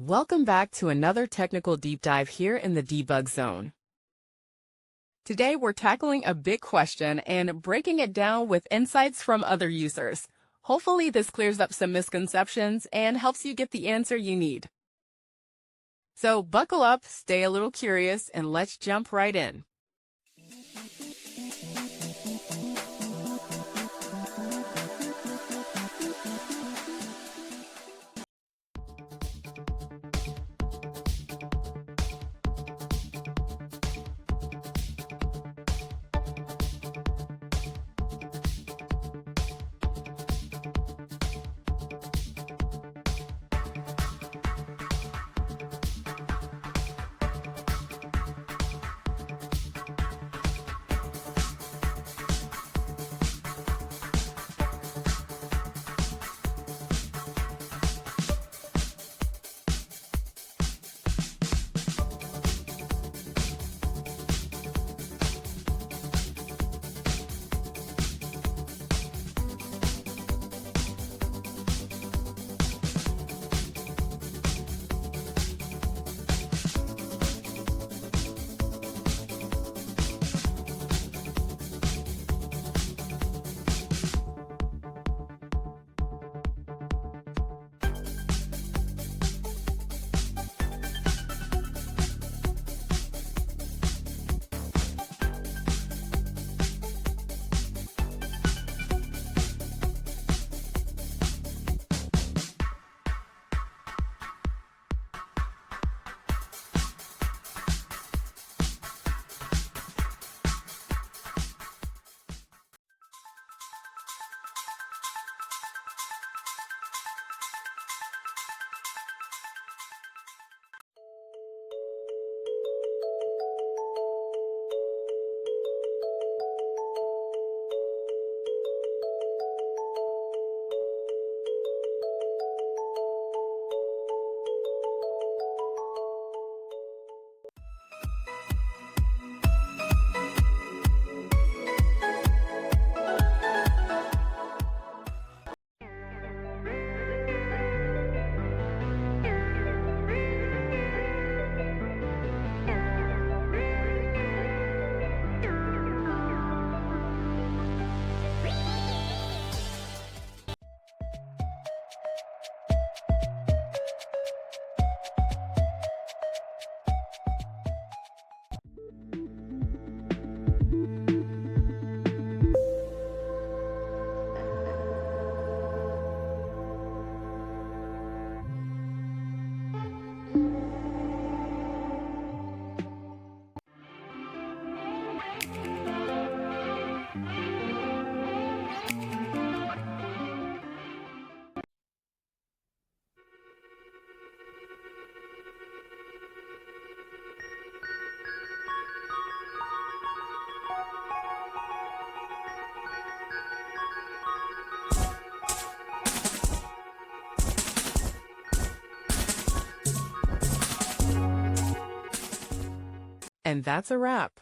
Welcome back to another technical deep dive here in the debug zone. Today we're tackling a big question and breaking it down with insights from other users. Hopefully this clears up some misconceptions and helps you get the answer you need. So buckle up, stay a little curious, and let's jump right in. And that's a wrap.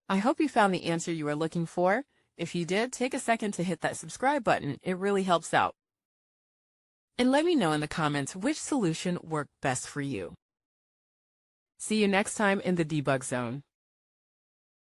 I hope you found the answer you were looking for. If you did, take a second to hit that subscribe button. It really helps out. And let me know in the comments which solution worked best for you. See you next time in the debug zone.